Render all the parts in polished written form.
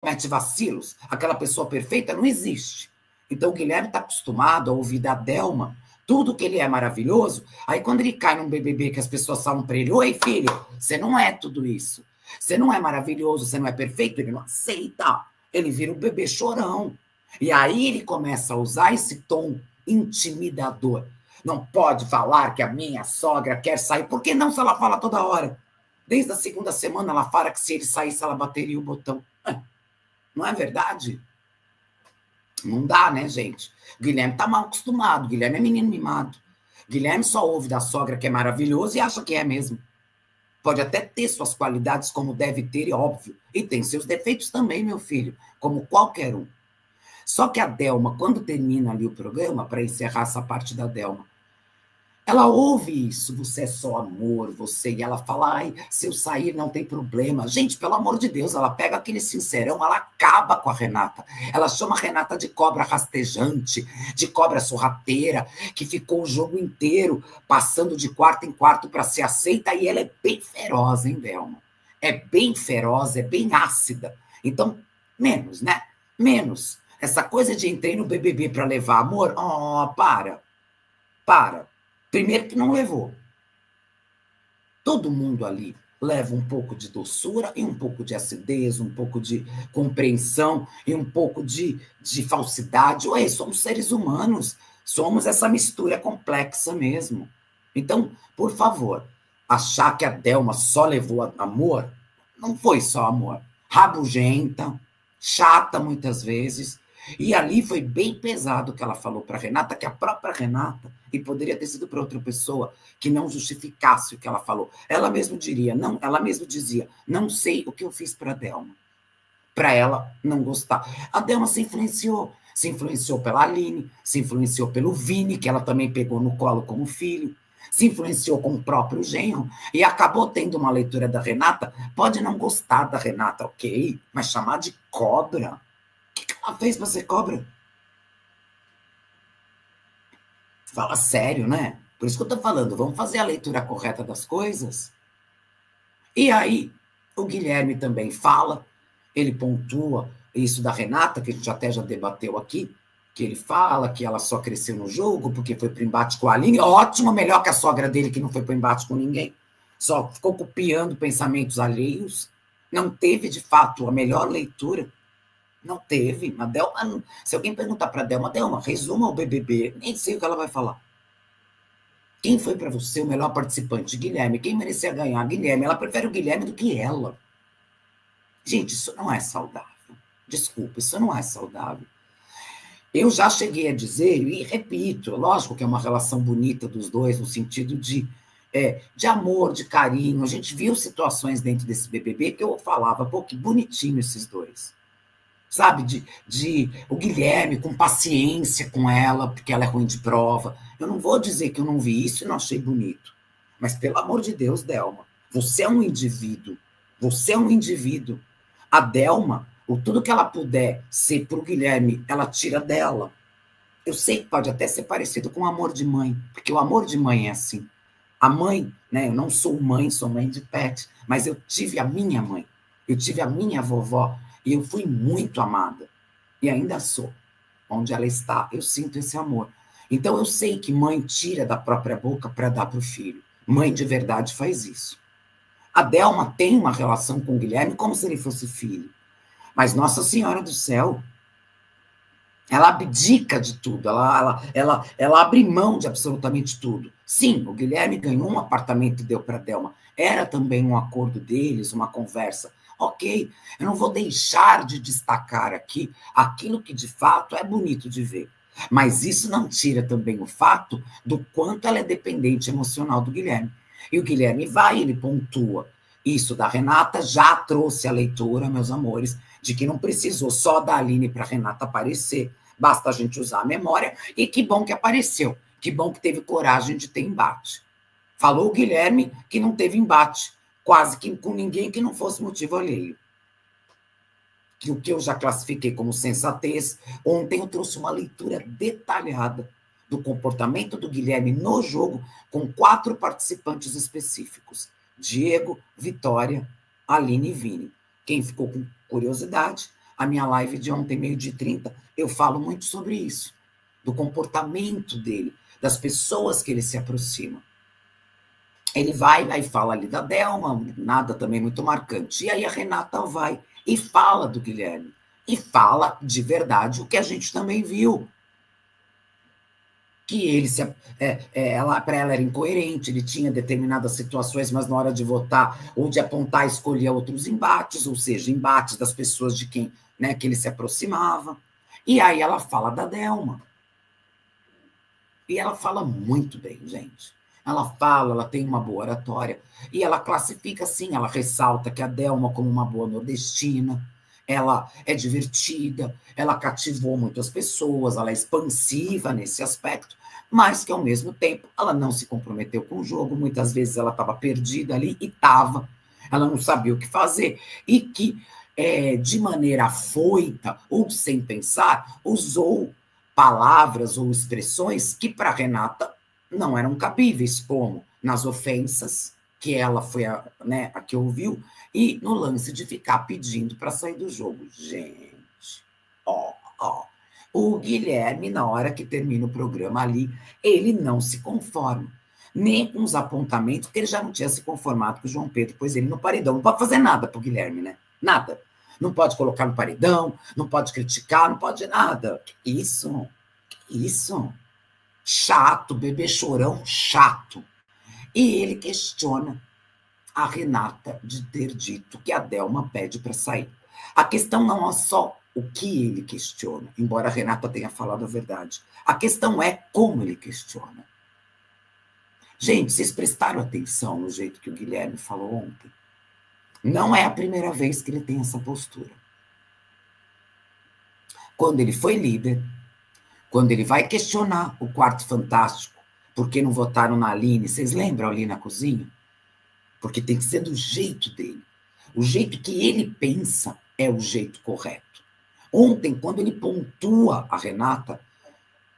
comete vacilos, aquela pessoa perfeita não existe. Então o Guilherme está acostumado a ouvir da Delma tudo que ele é maravilhoso, aí quando ele cai num BBB que as pessoas falam para ele, oi filho, você não é tudo isso, você não é maravilhoso, você não é perfeito, ele não aceita, ele vira um bebê chorão. E aí ele começa a usar esse tom intimidador. Não pode falar que a minha sogra quer sair, por que não se ela fala toda hora? Desde a segunda semana ela fala que se ele saísse ela bateria o botão. Não é verdade? Não dá, né, gente? O Guilherme tá mal acostumado, o Guilherme é menino mimado. O Guilherme só ouve da sogra que é maravilhoso e acha que é mesmo. Pode até ter suas qualidades, como deve ter, é óbvio. E tem seus defeitos também, meu filho, como qualquer um. Só que a Delma, quando termina ali o programa, para encerrar essa parte da Delma, ela ouve isso, você é só amor, você, e ela fala, ai, se eu sair não tem problema. Gente, pelo amor de Deus, ela pega aquele sincerão, ela acaba com a Renata. Ela chama a Renata de cobra rastejante, de cobra sorrateira, que ficou o jogo inteiro passando de quarto em quarto para ser aceita, e ela é bem feroz, hein, Delma? É bem feroz, é bem ácida. Então, menos, né? Menos. Essa coisa de entrei no BBB para levar amor, oh, para. Primeiro que não levou. Todo mundo ali leva um pouco de doçura e um pouco de acidez, um pouco de compreensão e um pouco de falsidade. Ué, somos seres humanos, somos essa mistura complexa mesmo. Então, por favor, achar que a Delma só levou amor, não foi só amor. Rabugenta, chata muitas vezes, e ali foi bem pesado o que ela falou para Renata, que a própria Renata, e poderia ter sido para outra pessoa, que não justificasse o que ela falou. Ela mesma diria, não, ela mesma dizia, não sei o que eu fiz para a Delma, para ela não gostar. A Delma se influenciou pela Aline, se influenciou pelo Vini, que ela também pegou no colo como filho, se influenciou com o próprio genro, e acabou tendo uma leitura da Renata, pode não gostar da Renata, ok, mas chamar de cobra... O que ela fez para ser cobra? Fala sério, né? Por isso que eu tô falando, vamos fazer a leitura correta das coisas. E aí, o Guilherme também fala, ele pontua isso da Renata, que a gente até já debateu aqui, que ele fala que ela só cresceu no jogo porque foi pro embate com a Aline. Ótimo, melhor que a sogra dele, que não foi pro embate com ninguém. Só ficou copiando pensamentos alheios. Não teve, de fato, a melhor leitura. Não teve. A Delma, se alguém perguntar para a Delma, resuma o BBB, nem sei o que ela vai falar. Quem foi para você o melhor participante? Guilherme. Quem merecia ganhar? Guilherme. Ela prefere o Guilherme do que ela. Gente, isso não é saudável. Desculpa, isso não é saudável. Eu já cheguei a dizer, e repito, lógico que é uma relação bonita dos dois, no sentido de amor, de carinho. A gente viu situações dentro desse BBB que eu falava, pô, que bonitinho esses dois. Sabe, o Guilherme com paciência com ela, porque ela é ruim de prova. Eu não vou dizer que eu não vi isso e não achei bonito. Mas, pelo amor de Deus, Delma, você é um indivíduo. Você é um indivíduo. A Delma, tudo que ela puder ser para o Guilherme, ela tira dela. Eu sei que pode até ser parecido com o amor de mãe, porque o amor de mãe é assim. A mãe, né, eu não sou mãe, sou mãe de pet, mas eu tive a minha mãe, eu tive a minha vovó, e eu fui muito amada. E ainda sou. Onde ela está, eu sinto esse amor. Então, eu sei que mãe tira da própria boca para dar para o filho. Mãe de verdade faz isso. A Delma tem uma relação com o Guilherme como se ele fosse filho. Mas Nossa Senhora do Céu, ela abdica de tudo, ela abre mão de absolutamente tudo. Sim, o Guilherme ganhou um apartamento e deu para a Delma. Era também um acordo deles, uma conversa. Ok, eu não vou deixar de destacar aqui aquilo que de fato é bonito de ver. Mas isso não tira também o fato do quanto ela é dependente emocional do Guilherme. E o Guilherme vai, ele pontua. Isso da Renata já trouxe a leitura, meus amores, de que não precisou só da Aline para a Renata aparecer. Basta a gente usar a memória, e que bom que apareceu, que bom que teve coragem de ter embate. Falou o Guilherme que não teve embate, quase que com ninguém que não fosse motivo alheio. Que o que eu já classifiquei como sensatez, ontem eu trouxe uma leitura detalhada do comportamento do Guilherme no jogo, com 4 participantes específicos: Diego, Vitória, Aline e Vini. Quem ficou com curiosidade, a minha live de ontem, 12h30, eu falo muito sobre isso, do comportamento dele, das pessoas que ele se aproxima. Ele vai lá e fala ali da Delma, nada também muito marcante. E aí a Renata vai e fala do Guilherme. E fala de verdade o que a gente também viu. Que ele para ela era incoerente, ele tinha determinadas situações, mas na hora de votar ou de apontar, escolhia outros embates, ou seja, embates das pessoas de quem, né, que ele se aproximava. E aí ela fala da Delma. E ela fala muito bem, gente. Ela fala, ela tem uma boa oratória. E ela classifica assim, ela ressalta que a Delma como uma boa nordestina, ela é divertida, ela cativou muitas pessoas, ela é expansiva nesse aspecto, mas que, ao mesmo tempo, ela não se comprometeu com o jogo. Muitas vezes ela estava perdida ali e estava. Ela não sabia o que fazer. E que, de maneira afoita ou sem pensar, usou palavras ou expressões que para Renata não eram cabíveis, como nas ofensas, que ela foi a que ouviu, e no lance de ficar pedindo para sair do jogo. Gente, o Guilherme, na hora que termina o programa ali, ele não se conforma, nem com os apontamentos, porque ele já não tinha se conformado com o João Pedro, pois ele no paredão não pode fazer nada para o Guilherme, né? Nada. Não pode colocar no paredão, não pode criticar, não pode nada. Isso. Chato, bebê chorão, chato. E ele questiona a Renata de ter dito que a Delma pede para sair. A questão não é só o que ele questiona, embora a Renata tenha falado a verdade. A questão é como ele questiona. Gente, vocês prestaram atenção no jeito que o Guilherme falou ontem? Não é a primeira vez que ele tem essa postura. Quando ele foi líder, quando ele vai questionar o Quarto Fantástico, por que não votaram na Aline, vocês lembram ali na cozinha? Porque tem que ser do jeito dele. O jeito que ele pensa é o jeito correto. Ontem, quando ele pontua a Renata,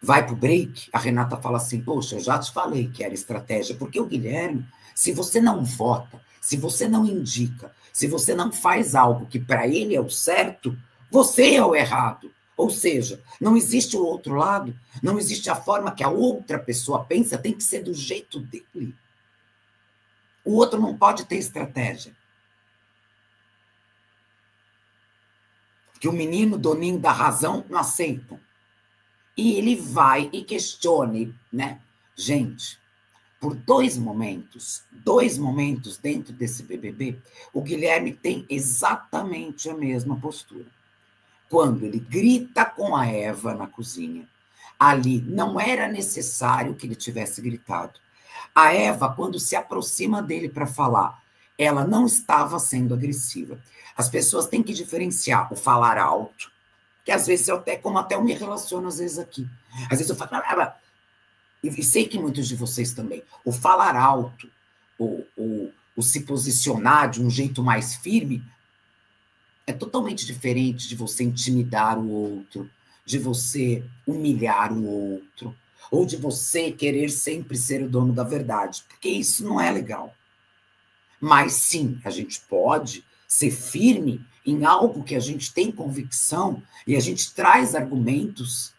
vai para o break, a Renata fala assim, poxa, eu já te falei que era estratégia, porque o Guilherme, se você não vota, se você não indica, se você não faz algo que para ele é o certo, você é o errado. Ou seja, não existe o outro lado, não existe a forma que a outra pessoa pensa, tem que ser do jeito dele. O outro não pode ter estratégia. Que o menino doninho da razão não aceita. E ele vai e questione, né? Gente, por dois momentos dentro desse BBB, o Guilherme tem exatamente a mesma postura. Quando ele grita com a Eva na cozinha, ali não era necessário que ele tivesse gritado. A Eva, quando se aproxima dele para falar, ela não estava sendo agressiva. As pessoas têm que diferenciar o falar alto, que às vezes como até eu me relaciono às vezes aqui. Às vezes eu falo, e sei que muitos de vocês também, o falar alto, o se posicionar de um jeito mais firme, é totalmente diferente de você intimidar o outro, de você humilhar o outro, ou de você querer sempre ser o dono da verdade, porque isso não é legal. Mas sim, a gente pode ser firme em algo que a gente tem convicção e a gente traz argumentos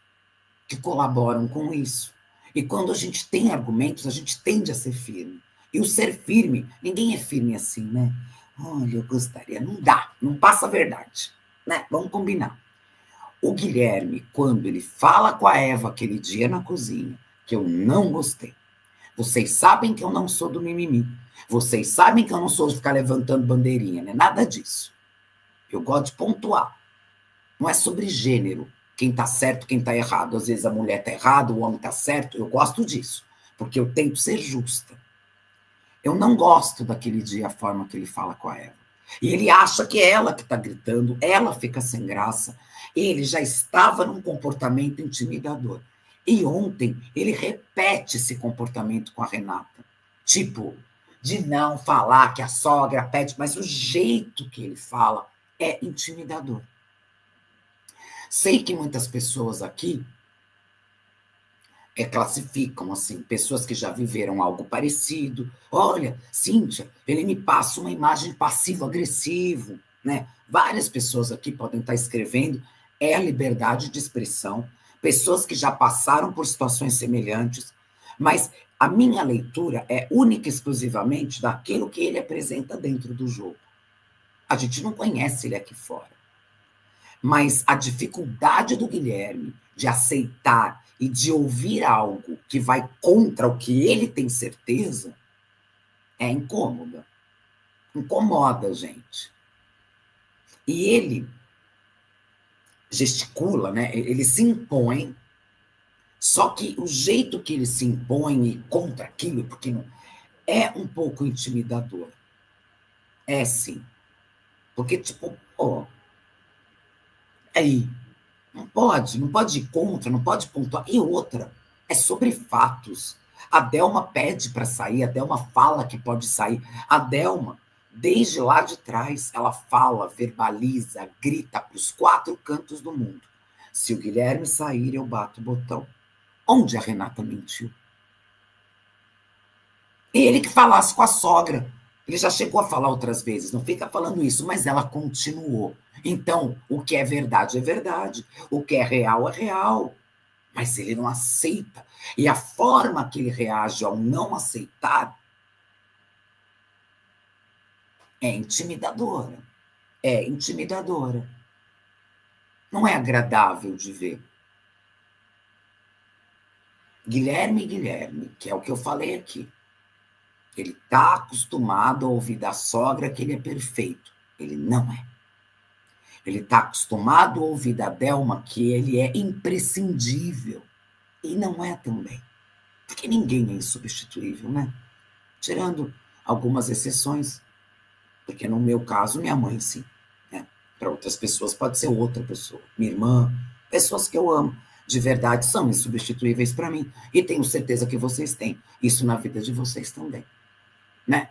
que colaboram com isso. E quando a gente tem argumentos, a gente tende a ser firme. E o ser firme, ninguém é firme assim, né? Olha, eu gostaria. Não dá, não passa a verdade, né? Vamos combinar. O Guilherme, quando ele fala com a Eva aquele dia na cozinha, que eu não gostei. Vocês sabem que eu não sou do mimimi. Vocês sabem que eu não sou de ficar levantando bandeirinha, né? Nada disso. Eu gosto de pontuar. Não é sobre gênero, quem está certo, quem está errado. Às vezes a mulher está errada, o homem está certo. Eu gosto disso, porque eu tento ser justa. Eu não gosto daquele dia, a forma que ele fala com a Eva. E ele acha que é ela que está gritando, ela fica sem graça. Ele já estava num comportamento intimidador. E ontem ele repete esse comportamento com a Renata. Tipo, de não falar que a sogra pede, mas o jeito que ele fala é intimidador. Sei que muitas pessoas aqui classificam assim, pessoas que já viveram algo parecido. Olha, Cíntia, ele me passa uma imagem passivo-agressivo. né? Várias pessoas aqui podem estar escrevendo, é a liberdade de expressão, pessoas que já passaram por situações semelhantes, mas a minha leitura é única e exclusivamente daquilo que ele apresenta dentro do jogo. A gente não conhece ele aqui fora. Mas a dificuldade do Guilherme de aceitar e de ouvir algo que vai contra o que ele tem certeza é incômoda. Incomoda, gente. E ele gesticula, né? Ele se impõe, só que o jeito que ele se impõe e contra aquilo, porque não, é um pouco intimidador. É sim. Porque, tipo, pô, aí, não pode ir contra, não pode pontuar. E outra, é sobre fatos. A Delma pede para sair, a Delma fala que pode sair. A Delma, desde lá de trás, ela fala, verbaliza, grita para os 4 cantos do mundo. Se o Guilherme sair, eu bato o botão. Onde a Renata mentiu? Ele que falasse com a sogra. Ele já chegou a falar outras vezes, não fica falando isso, mas ela continuou. Então, o que é verdade é verdade, o que é real, mas ele não aceita. E a forma que ele reage ao não aceitar é intimidadora. É intimidadora. Não é agradável de ver. Guilherme, que é o que eu falei aqui. Ele está acostumado a ouvir da sogra que ele é perfeito. Ele não é. Ele está acostumado a ouvir da Delma que ele é imprescindível. E não é também. Porque ninguém é insubstituível, né? Tirando algumas exceções. Porque no meu caso, minha mãe, sim. Né? Para outras pessoas pode ser outra pessoa. Minha irmã, pessoas que eu amo de verdade são insubstituíveis para mim. E tenho certeza que vocês têm isso na vida de vocês também. Né?